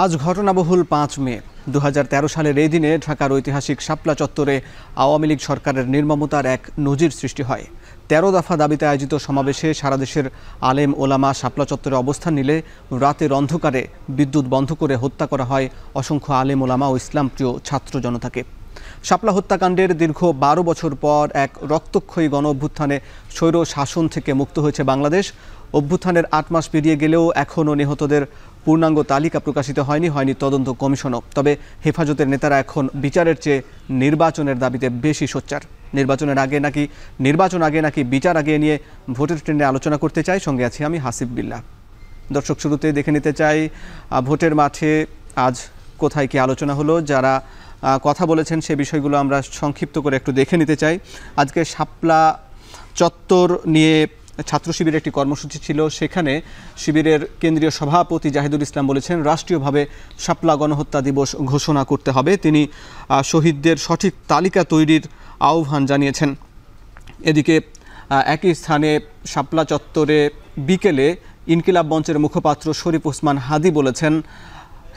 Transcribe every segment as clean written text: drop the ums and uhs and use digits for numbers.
আজ ঘটনাবহুল ৫ মে ২০১৩ সালের এই দিনে ঢাকার ঐতিহাসিক শাপলা চত্বরে আওয়ামী লীগ সরকারের নির্মমতার এক নজির সৃষ্টি হয়। ১৩ দফা দাবিতে আয়োজিত সমাবেশে সারা দেশের আলেম ওলামা শাপলা চত্বরে অবস্থান নিলে রাতের অন্ধকারে বিদ্যুৎ বন্ধ করে হত্যা করা হয় অসংখ্য আলেম ওলামা ও ইসলামপ্রিয় ছাত্র জনতাকে। শাপলা হত্যাকাণ্ডের দীর্ঘ ১২ বছর পর এক রক্তক্ষয়ী গণ অভ্যুত্থানে স্বৈর শাসন থেকে মুক্ত হয়েছে বাংলাদেশ। অভ্যুত্থানের ৮ মাস পেরিয়ে গেলেও এখনও নিহতদের পূর্ণাঙ্গ তালিকা প্রকাশিত হয়নি তদন্ত কমিশনও। তবে হেফাজতের নেতারা এখন বিচারের চেয়ে নির্বাচনের দাবিতে বেশি সোচ্চার। নির্বাচন আগে নাকি বিচার আগে নিয়ে ভোটের ট্রেন্ডে আলোচনা করতে চাই। সঙ্গে আছি আমি হাসিব বিল্লাহ। দর্শক, শুরুতে দেখে নিতে চাই ভোটের মাঠে আজ কোথায় কি আলোচনা হলো, যারা কথা বলেছেন সে বিষয়গুলো আমরা সংক্ষিপ্ত করে একটু দেখে নিতে চাই। আজকে শাপলা চত্বর নিয়ে ছাত্র শিবিরের একটি কর্মসূচি ছিল। সেখানে শিবিরের কেন্দ্রীয় সভাপতি জাহিদুল ইসলাম বলেছেন, রাষ্ট্রীয়ভাবে শাপলা গণহত্যা দিবস ঘোষণা করতে হবে। তিনি শহীদদের সঠিক তালিকা তৈরির আহ্বান জানিয়েছেন। এদিকে একই স্থানে শাপলা চত্বরে বিকেলে ইনকিলাব মঞ্চের মুখপাত্র শরীফ ওসমান হাদি বলেছেন,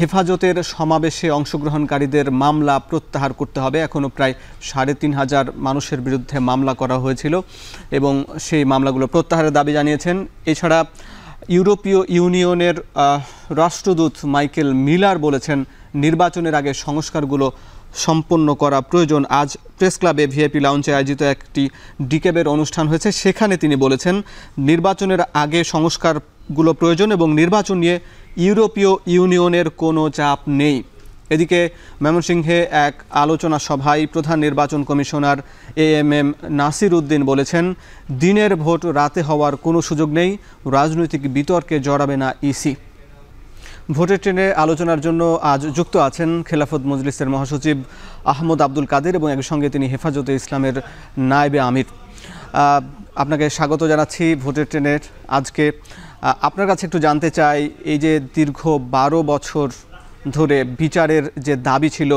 হেফাজতের সমাবেশে অংশগ্রহণকারীদের মামলা প্রত্যাহার করতে হবে। এখনও প্রায় ৩৫০০ মানুষের বিরুদ্ধে মামলা করা হয়েছিল এবং সেই মামলাগুলো প্রত্যাহারের দাবি জানিয়েছেন। এছাড়া ইউরোপীয় ইউনিয়নের রাষ্ট্রদূত মাইকেল মিলার বলেছেন, নির্বাচনের আগে সংস্কারগুলো সম্পন্ন করা প্রয়োজন। আজ প্রেস ক্লাবে ভিআইপি লাউঞ্জে আয়োজিত একটি ডিকেবের অনুষ্ঠান হয়েছে। সেখানে তিনি বলেছেন, নির্বাচনের আগে সংস্কারগুলো প্রয়োজন এবং নির্বাচন নিয়ে ইউরোপীয় ইউনিয়নের কোনো চাপ নেই। এদিকে ময়মনসিংহে এক আলোচনা সভায় প্রধান নির্বাচন কমিশনার এএমএম নাসির উদ্দিন বলেছেন, দিনের ভোট রাতে হওয়ার কোনো সুযোগ নেই, রাজনৈতিক বিতর্কে জড়াবে না ইসি। ভোটের ট্রেনে আলোচনার জন্য আজ যুক্ত আছেন খেলাফত মজলিসের মহাসচিব আহমদ আব্দুল কাদের এবং একই সঙ্গে তিনি হেফাজতে ইসলামের নায়েবে আমির। আপনাকে স্বাগত জানাচ্ছি ভোটের ট্রেনের আজকে। আপনার কাছে একটু জানতে চাই, এই যে দীর্ঘ ১২ বছর ধরে বিচারের যে দাবি ছিল,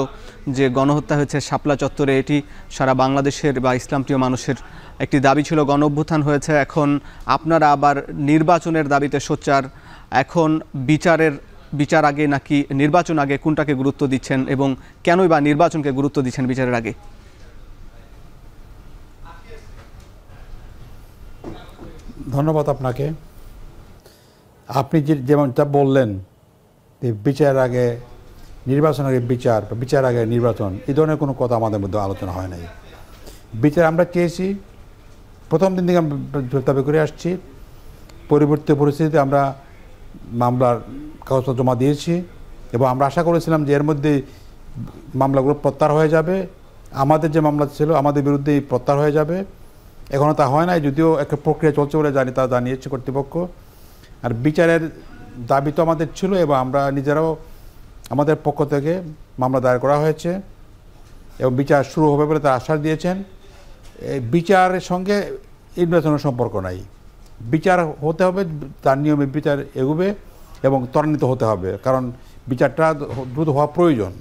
যে গণহত্যা হয়েছে শাপলা চত্বরে, এটি সারা বাংলাদেশের বা ইসলামপ্রিয় মানুষের একটি দাবি ছিল। গণ অভ্যুত্থান হয়েছে, এখন আপনারা আবার নির্বাচনের দাবিতে সোচ্চার। এখন বিচার আগে নাকি নির্বাচন আগে, কোনটাকে গুরুত্ব দিচ্ছেন এবং কেনই বা নির্বাচনকে গুরুত্ব দিচ্ছেন বিচারের আগে? ধন্যবাদ আপনাকে। আপনি যেমনটা বললেন, বিচার আগে নির্বাচন, আগে বিচার, বিচার আগে নির্বাচন, এই ধরনের কোনো কথা আমাদের মধ্যে আলোচনা হয় নাই। বিচার আমরা চেয়েছি, প্রথম দিন থেকে আমরা দাবি করে আসছি। পরিবর্তিত পরিস্থিতিতে আমরা মামলার কাগজপত্র জমা দিয়েছি এবং আমরা আশা করেছিলাম যে এর মধ্যে মামলাগুলো প্রত্যাহার হয়ে যাবে। আমাদের যে মামলা ছিল আমাদের বিরুদ্ধেই প্রত্যাহার হয়ে যাবে। এখনও তা হয় নাই, যদিও একটা প্রক্রিয়া চলছে বলে জানি, তা জানিয়েছে কর্তৃপক্ষ। আর বিচারের দাবি তো আমাদের ছিল এবং আমরা নিজেরাও আমাদের পক্ষ থেকে মামলা দায়ের করা হয়েছে এবং বিচার শুরু হবে বলে তারা আশ্বাস দিয়েছেন। এই বিচারের সঙ্গে নির্বাচনের সম্পর্ক নাই। বিচার হতে হবে, তার নিয়মে বিচার এগোবে এবং ত্বরান্বিত হতে হবে, কারণ বিচারটা দ্রুত হওয়া প্রয়োজন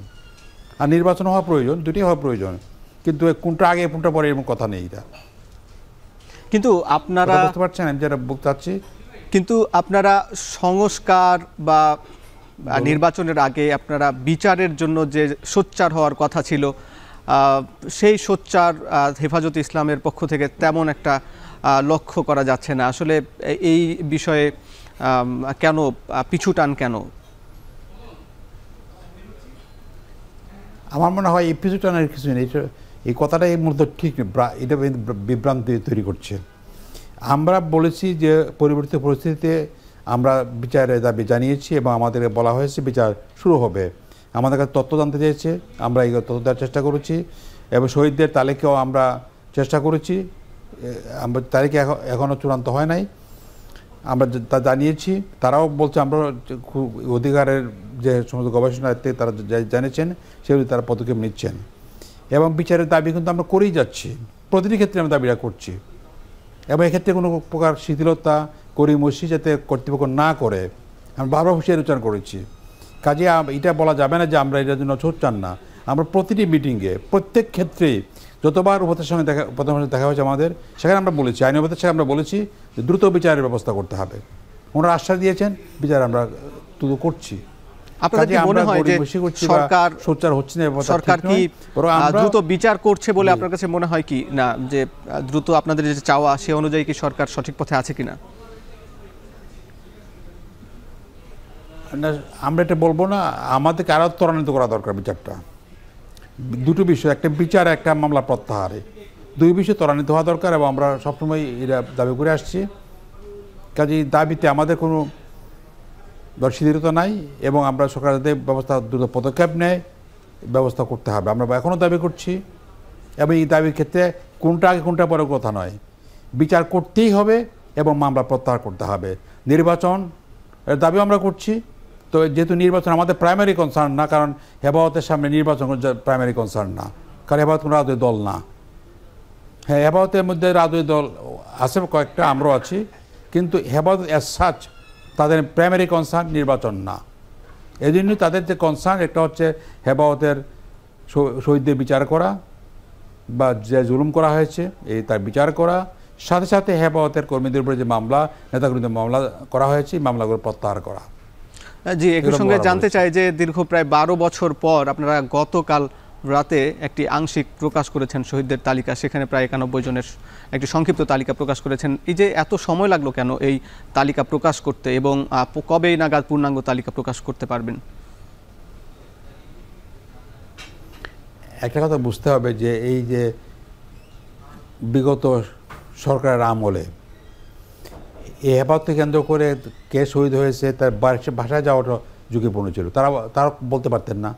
আর নির্বাচন হওয়া প্রয়োজন, দুটি হওয়া প্রয়োজন। কিন্তু কোনটা আগে কোনটা পরে এরকম কথা নেই। এটা কিন্তু আপনারা বুঝতে পারছেন আমি যেটা বলতে চাচ্ছি। কিন্তু আপনারা সংস্কার বা নির্বাচনের আগে আপনারা বিচারের জন্য যে সোচ্চার হওয়ার কথা ছিল, সেই সোচ্চার হেফাজতে ইসলামের পক্ষ থেকে তেমন একটা লক্ষ্য করা যাচ্ছে না। আসলে এই বিষয়ে কেন পিছুটান কেন? আমার মনে হয় এই পিছুটানের কিছু নেই। এই কথাটা এর মধ্যে ঠিক নেই, এটা বিভ্রান্তি তৈরি করছে। আমরা বলেছি যে পরিবর্তিত পরিস্থিতিতে আমরা বিচারের দাবি জানিয়েছি এবং আমাদেরকে বলা হয়েছে বিচার শুরু হবে। আমাদের কাছে তথ্য জানতে চেয়েছে, আমরা এই তথ্য দেওয়ার চেষ্টা করেছি এবং শহীদদের তালিকাও আমরা চেষ্টা করেছি। আমরা তালিকা এখনও চূড়ান্ত হয় নাই, আমরা তা জানিয়েছি। তারাও বলছে আমরা অধিকারের যে সমস্ত গবেষণাতে তারা জানিয়েছেন সেগুলি তারা পদক্ষেপ নিচ্ছেন এবং বিচারের দাবি কিন্তু আমরা করেই যাচ্ছি। প্রতিটি ক্ষেত্রে আমরা দাবিটা করছি এবং এক্ষেত্রে কোনো প্রকার শিথিলতা করি মসি যাতে কর্তৃপক্ষ না করে আমরা বারবার হুঁশিয়ারি উচ্চারণ করেছি। কাজে এটা বলা যাবে না যে আমরা এটার জন্য সোচ্চার না। আমরা প্রতিটি মিটিংয়ে প্রত্যেক ক্ষেত্রেই যতবার উপদেষ্টার সঙ্গে দেখা হয়েছে আমাদের, সেখানে আমরা বলেছি, আইন উপদেষ্টাকে আমরা বলেছি যে দ্রুত বিচারের ব্যবস্থা করতে হবে। ওনারা আশ্বাস দিয়েছেন, বিচার আমরা করছি। আপনাদের কি মনে হয় যে সরকার সোচ্চার হচ্ছে না, সরকার কি দ্রুত বিচার করছে বলে আপনার কাছে মনে হয় কি না, যে দ্রুত আপনাদের যে চাওয়া সে অনুযায়ী কি সরকার সঠিক পথে আছে কিনা? না, আমরা এটা বলবো না, আমাদেরকে আরও ত্বরান্বিত করা দরকার বিচারটা। দুটো বিষয়, একটা বিচার, একটা মামলা প্রত্যাহারে, দুই বিষয় ত্বরান্বিত হওয়া দরকার এবং আমরা সবসময় এরা দাবি করে আসছি। কাজেই দাবিতে আমাদের কোনো শিথিলতা নাই এবং আমরা সরকারের ব্যবস্থা দ্রুত পদক্ষেপ নেয় ব্যবস্থা করতে হবে, আমরা এখনও দাবি করছি। এবং এই দাবির ক্ষেত্রে কোনটা আগে কোনটা পরে কথা নয়, বিচার করতেই হবে এবং মামলা প্রত্যাহার করতে হবে। নির্বাচন এর দাবিও আমরা করছি। তো যেহেতু নির্বাচন আমাদের প্রাইমারি কনসার্ন না, কারণ হেফাজতের সামনে নির্বাচন প্রাইমারি কনসার্ন না, কারণ হেফাজত কোনো রাজনৈতিক দল না। হ্যাঁ, হেফাজতের মধ্যে রাজনৈতিক দল আছে কয়েকটা, আমরাও আছি, কিন্তু হেফাজত অ্যাজ সাচ তাদের প্রাইমারি কনসার্ন নির্বাচন না। এই জন্যই তাদের যে কনসার্ন, একটা হচ্ছে হেফাজতের শহীদদের বিচার করা বা যে জুলুম করা হয়েছে এই তার বিচার করা, সাথে সাথে হেফাজতের কর্মীদের উপরে যে মামলা, নেতাকর্মীদের মামলা করা হয়েছে মামলাগুলো প্রত্যাহার করা। জি, একই সঙ্গে জানতে চাই যে দীর্ঘ প্রায় 12 বছর পর আপনারা গতকাল রাতে একটি আংশিক প্রকাশ করেছেন শহীদদের তালিকা, সেখানে প্রায় 91 জনের একটি সংক্ষিপ্ত তালিকা প্রকাশ করেছেন। এই যে এত সময় লাগলো কেন এই তালিকা প্রকাশ করতে, এবং কবে নাগাদ পূর্ণাঙ্গ তালিকা প্রকাশ করতে পারবেন? একটা কথা বুঝতে হবে যে এই যে বিগত সরকারের আমলে এই হেফাজতকে কেন্দ্র করে কে শহীদ হয়েছে তার বাসায় যাওয়াটা ঝুঁকিপূর্ণ ছিল। তারা বলতে পারতেন না,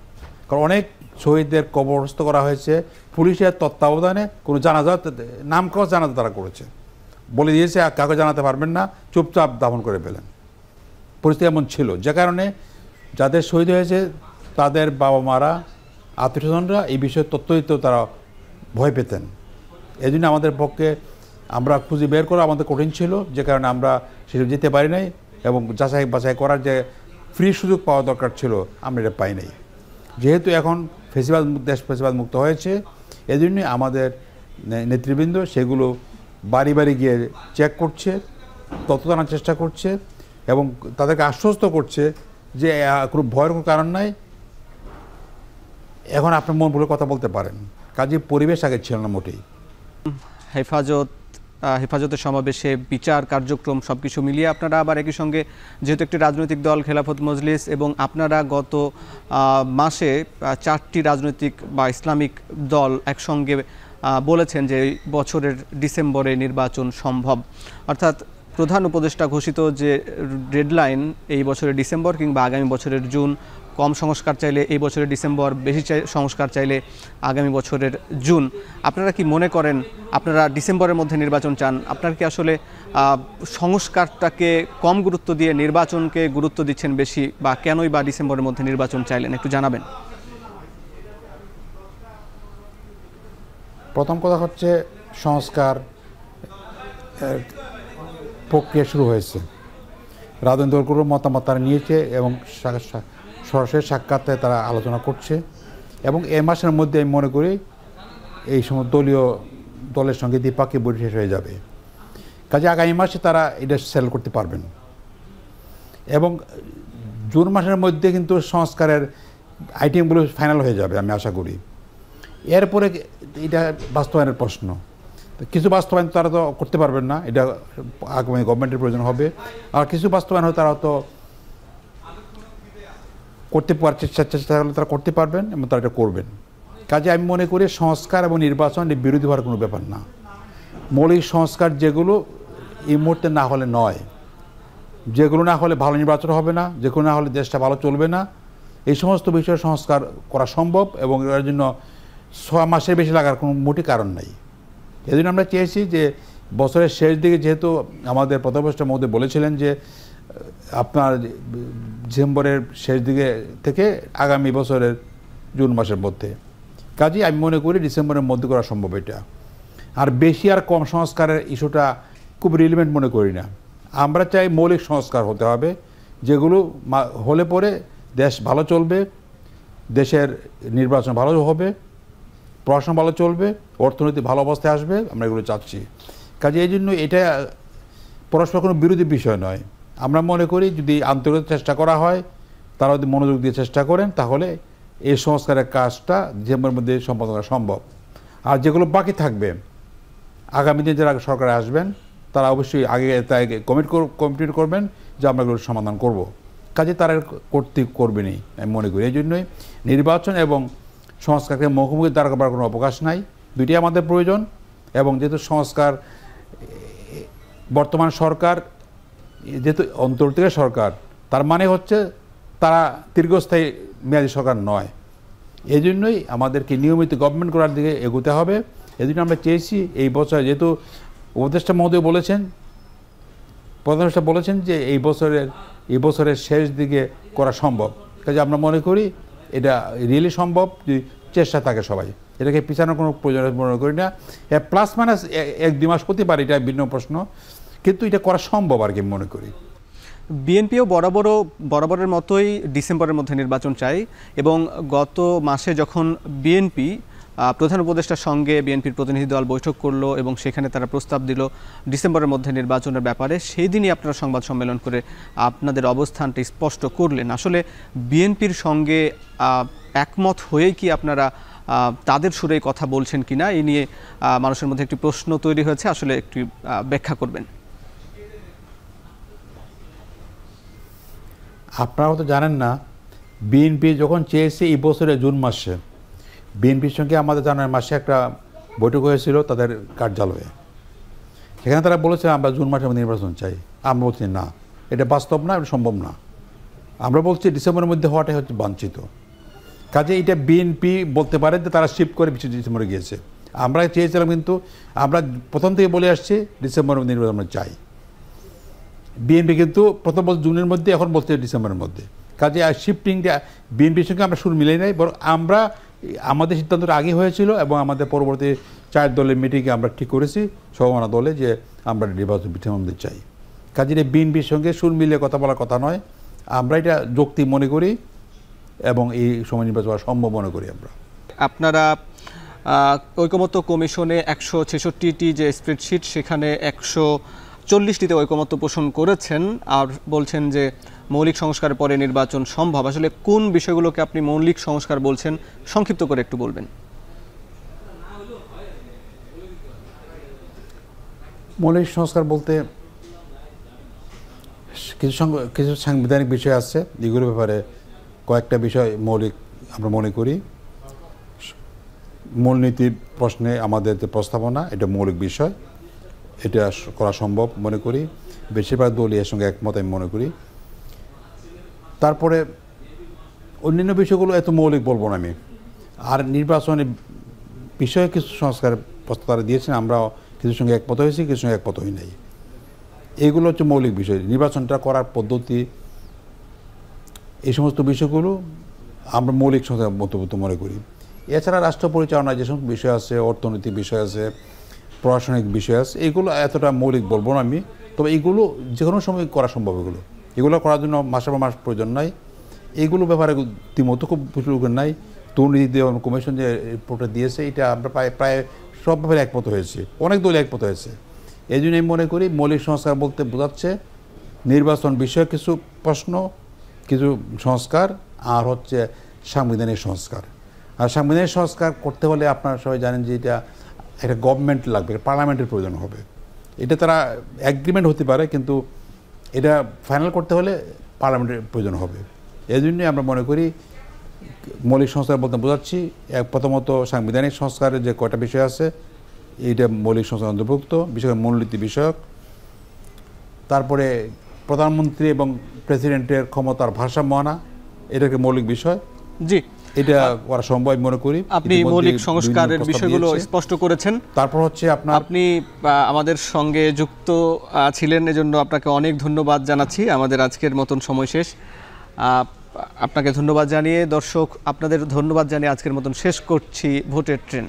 কারণ অনেক শহীদদের কবরস্থ করা হয়েছে পুলিশের তত্ত্বাবধানে, কোনো জানাজা নাম কাগজ জানাজা তারা করেছে, বলে দিয়েছে কাউকে জানাতে পারবেন না, চুপচাপ দাফন করে ফেলেন। পরিস্থিতি এমন ছিল, যে কারণে যাদের শহীদ হয়েছে তাদের বাবা মারা, আত্মীয়স্বজনরা এই বিষয়ে তথ্য দিতেও তারা ভয় পেতেন। এই জন্য আমাদের পক্ষে আমরা খুঁজে বের করা আমাদের কঠিন ছিল, যে কারণে আমরা সেসব যেতে পারি নাই এবং যাচাই বাছাই করার যে ফ্রি সুযোগ পাওয়া দরকার ছিল আমরা এটা পাই নাই। যেহেতু এখন দেশ ফেসিবাদ মুক্ত হয়েছে, এই জন্যই আমাদের নেতৃবৃন্দ সেগুলো বাড়ি বাড়ি গিয়ে চেক করছে, তথ্য জানার চেষ্টা করছে এবং তাদেরকে আশ্বস্ত করছে যে কোনো ভয়ের কোনো কারণ নাই, এখন আপনার মন ভুলে কথা বলতে পারেন। কাজে পরিবেশ আগে ছিল না মোটেই। হেফাজতের সমাবেশে বিচার কার্যক্রম সবকিছু মিলিয়ে আপনারা আবার একই সঙ্গে, যেহেতু একটি রাজনৈতিক দল খেলাফত মজলিস, এবং আপনারা গত মাসে 4টি রাজনৈতিক বা ইসলামিক দল একসঙ্গে বলেছেন যে এই বছরের ডিসেম্বরে নির্বাচন সম্ভব, অর্থাৎ প্রধান উপদেষ্টা ঘোষিত যে ডেডলাইন এই বছরের ডিসেম্বর কিংবা আগামী বছরের জুন, কম সংস্কার চাইলে এই বছরের ডিসেম্বর, বেশি সংস্কার চাইলে আগামী বছরের জুন। আপনারা কি মনে করেন আপনারা ডিসেম্বরের মধ্যে নির্বাচন চান? আপনারা কি আসলে সংস্কারটাকে কম গুরুত্ব দিয়ে নির্বাচনকে গুরুত্ব দিচ্ছেন বেশি, বা কেনই বা ডিসেম্বরের মধ্যে নির্বাচন চাইলেন, একটু জানাবেন। প্রথম কথা হচ্ছে সংস্কার প্রক্রিয়া শুরু হয়েছে, রাজনৈতিক দলগুলোর মতামত তারা নিয়েছে এবং সরাসরি সাক্ষাতে তারা আলোচনা করছে এবং এ মাসের মধ্যে আমি মনে করি এই সময় দলের সঙ্গে দ্বিপাক্ষিক বৈঠক শেষ হয়ে যাবে। কাজে আগামী মাসে তারা এটা সেল করতে পারবেন এবং জুন মাসের মধ্যে কিন্তু সংস্কারের আইটেমগুলো ফাইনাল হয়ে যাবে আমি আশা করি। এরপরে এটা বাস্তবায়নের প্রশ্ন, কিছু বাস্তবায়ন তারা তো করতে পারবেন না, এটা আগামী গভর্নমেন্টের প্রয়োজন হবে, আর কিছু বাস্তবায়ন হয় তারা তো করতে চেষ্টা করলে তারা করতে পারবেন এবং তারা এটা করবেন। কাজে আমি মনে করি সংস্কার এবং নির্বাচন বিরোধী হওয়ার কোনো ব্যাপার না। মৌলিক সংস্কার যেগুলো এই মুহূর্তে না হলে নয়, যেগুলো না হলে ভালো নির্বাচন হবে না, যেগুলো না হলে দেশটা ভালো চলবে না, এই সমস্ত বিষয়ে সংস্কার করা সম্ভব এবং এর জন্য 6 মাসের বেশি লাগার কোনো মোটেই কারণ নাই। এই জন্য আমরা চেয়েছি যে বছরের শেষ দিকে, যেহেতু আমাদের প্রধানমন্ত্রী মহোদয় বলেছিলেন যে আপনার ডিসেম্বরের শেষ দিকে থেকে আগামী বছরের জুন মাসের মধ্যে, কাজেই আমি মনে করি ডিসেম্বরের মধ্যে করা সম্ভব এটা। আর বেশি আর কম সংস্কারের ইস্যুটা খুব রিলেভেন্ট মনে করি না। আমরা চাই মৌলিক সংস্কার হতে হবে, যেগুলো হলে পরে দেশ ভালো চলবে, দেশের নির্বাচন ভালো হবে, পড়াশোনা ভালো চলবে, অর্থনীতি ভালো অবস্থায় আসবে, আমরা এগুলো চাচ্ছি। কাজে এই জন্য এটা পরস্পর কোনো বিরোধী বিষয় নয়। আমরা মনে করি যদি আন্তর্জাতিক চেষ্টা করা হয় তারা যদি মনোযোগ দিয়ে চেষ্টা করেন তাহলে এই সংস্কারের কাজটা ডিসেম্বরের মধ্যে সম্পাদন করা সম্ভব। আর যেগুলো বাকি থাকবে আগামী দিনে যারা সরকারে আসবেন তারা অবশ্যই আগে কমিট করবেন যে আমরা এগুলো সমাধান করব। কাজে তারা করবেনই আমি মনে করি। এই জন্যই নির্বাচন এবং সংস্কারকে মুখোমুখি দাঁড় করার কোনো অবকাশ নাই, দুইটি আমাদের প্রয়োজন। এবং যেহেতু সংস্কার বর্তমান সরকার যেহেতু অন্তর্বর্তীকালীন সরকার, তার মানে হচ্ছে তারা দীর্ঘস্থায়ী মেয়াদী সরকার নয়। এই জন্যই আমাদেরকে নিয়মিত গভর্নমেন্ট করার দিকে এগোতে হবে। এই জন্য আমরা চেয়েছি এই বছর, যেহেতু উপদেষ্টা মহোদয় বলেছেন, প্রধান উপদেষ্টা বলেছেন যে এই বছরের শেষ দিকে করা সম্ভব। কাজে আমরা মনে করি এটা রিয়েলি সম্ভব যদি চেষ্টা থাকে সবাই। এটাকে পিছানোর কোনো প্রয়োজন মনে করি না। প্লাস মাইনাস 1-2 মাস হতে পারে, এটা ভিন্ন প্রশ্ন, কিন্তু এটা করা সম্ভব আর কি মনে করি। বিএনপিও বরাবরের মতোই ডিসেম্বরের মধ্যে নির্বাচন চাই, এবং গত মাসে যখন বিএনপি প্রধান উপদেষ্টার সঙ্গে বিএনপির প্রতিনিধি দল বৈঠক করলো এবং সেখানে তারা প্রস্তাব দিল ডিসেম্বরের মধ্যে নির্বাচনের ব্যাপারে, সেই দিনই আপনারা সংবাদ সম্মেলন করে আপনাদের অবস্থানটি স্পষ্ট করলেন। আসলে বিএনপির সঙ্গে একমত হয়েই কি আপনারা তাদের সুরেই কথা বলছেন কিনা, এই নিয়ে মানুষের মধ্যে একটি প্রশ্ন তৈরি হয়েছে, আসলে একটু ব্যাখ্যা করবেন। আপনারাও তো জানেন না, বিএনপি যখন চেয়েছে এই বছরের জুন মাসে, বিএনপির সঙ্গে আমাদের জানুয়ারি মাসে একটা বৈঠক হয়েছিল তাদের কার্যালয়ে। সেখানে তারা বলেছে আমরা জুন মাসে নির্বাচন চাই। আমরা বলছি না, এটা বাস্তব না, এটা সম্ভব না। আমরা বলছি ডিসেম্বরের মধ্যে হওয়াটাই হচ্ছে বাঞ্ছিত। কাজে এটা বিএনপি বলতে পারে যে তারা শিফট করে 25 ডিসেম্বরে গিয়েছে। আমরা চেয়েছিলাম, কিন্তু আমরা প্রথম থেকে বলে আসছি ডিসেম্বরের নির্বাচন আমরা চাই। বিএনপি কিন্তু প্রথম বলছে জুনের মধ্যে, এখন বলছে ডিসেম্বরের মধ্যে। কাজে শিফটিংটা বিএনপির সঙ্গে আমরা সুর মিলাই নাই, বরং আমরা আমাদের সিদ্ধান্তটা আগে হয়েছিল এবং আমাদের পরবর্তী 4 দলের মিটিংয়ে আমরা ঠিক করেছি সমমনা দলে যে আমরা নির্বাচন ডিসেম্বর চাই। কাজে এটা বিএনপির সঙ্গে সুর মিলিয়ে কথা বলার কথা নয়। আমরা এটা যৌক্তিক মনে করি এবং এই সময় নির্বাচন করা সম্ভব মনে করি। আপনারা ঐকমত্য কমিশনে 166টি যে স্প্রেডশিট, সেখানে 140টিতে ঐকমত্য পোষণ করেছেন আর বলছেন যে মৌলিক সংস্কারের পরে নির্বাচন সম্ভব। আসলে কোন বিষয়গুলোকে আপনি মৌলিক সংস্কার বলছেন, সংক্ষিপ্ত করে একটু বলবেন। মৌলিক সংস্কার বলতে কিছু সাংবিধানিক বিষয় আছে, এগুলোর ব্যাপারে কয়েকটা বিষয় মৌলিক আমরা মনে করি। মূলনীতির প্রশ্নে আমাদের যে প্রস্তাবনা, এটা মৌলিক বিষয়, এটা করা সম্ভব মনে করি। বেশিরভাগ দলই এর সঙ্গে একমত আমি মনে করি। তারপরে অন্যান্য বিষয়গুলো এত মৌলিক বলবো না আমি। আর নির্বাচনের বিষয়ে কিছু সংস্কার প্রস্তাব তারা দিয়েছেন, আমরা কিছুর সঙ্গে একমত হয়েছি, কিছুর সঙ্গে একমত হই নাই। এইগুলো হচ্ছে মৌলিক বিষয়। নির্বাচনটা করার পদ্ধতি, এই সমস্ত বিষয়গুলো আমরা মৌলিক সংস্কার মতভূত মনে করি। এছাড়া রাষ্ট্র পরিচালনায় যে সমস্ত বিষয় আছে, অর্থনৈতিক বিষয় আছে, প্রশাসনিক বিষয় আছে, এইগুলো এতটা মৌলিক বলবো না আমি। তবে এইগুলো যে কোনো সময় করা সম্ভব। এগুলো করার জন্য মাসের পর মাস প্রয়োজন নাই। এইগুলো ব্যাপারে রীতিমতো খুব প্রচুর নাই। দুর্নীতি কমিশন যে রিপোর্টটা দিয়েছে, এটা আমরা প্রায় সব ব্যাপারে একমত হয়েছে, অনেক দল একমত হয়েছে। এই জন্য আমি মনে করি মৌলিক সংস্কার বলতে বোঝাচ্ছে নির্বাচন বিষয়ে কিছু প্রশ্ন, কিছু সংস্কার, আর হচ্ছে সাংবিধানিক সংস্কার। আর সাংবিধানিক সংস্কার করতে হলে আপনারা সবাই জানেন যে এটা একটা গভর্নমেন্ট লাগবে, পার্লামেন্টের প্রয়োজন হবে। এটা তারা এগ্রিমেন্ট হতে পারে, কিন্তু এটা ফাইনাল করতে হলে পার্লামেন্টের প্রয়োজন হবে। এই জন্যই আমরা মনে করি মৌলিক সংস্কার বলতে বোঝাচ্ছি প্রথমত সাংবিধানিক সংস্কারের যে কয়টা বিষয় আছে, এইটা মৌলিক সংস্কার অন্তর্ভুক্ত, বিশেষ করে মূলনীতি বিষয়ক। তারপরে প্রধানমন্ত্রী এবং প্রেসিডেন্টের ক্ষমতার ভারসাম্য আনা, এটাকে মৌলিক বিষয়। জি, এটা করা সম্ভব মনে করি। আপনি মৌলিক সংস্কারের বিষয়গুলো স্পষ্ট করেছেন। তারপর হচ্ছে আপনি আমাদের সঙ্গে যুক্ত ছিলেন, এজন্য আপনাকে অনেক ধন্যবাদ জানাচ্ছি। আমাদের আজকের মতন সময় শেষ। আপনাকে ধন্যবাদ জানিয়ে, দর্শক আপনাদের ধন্যবাদ জানিয়ে আজকের মতন শেষ করছি ভোটের ট্রেন।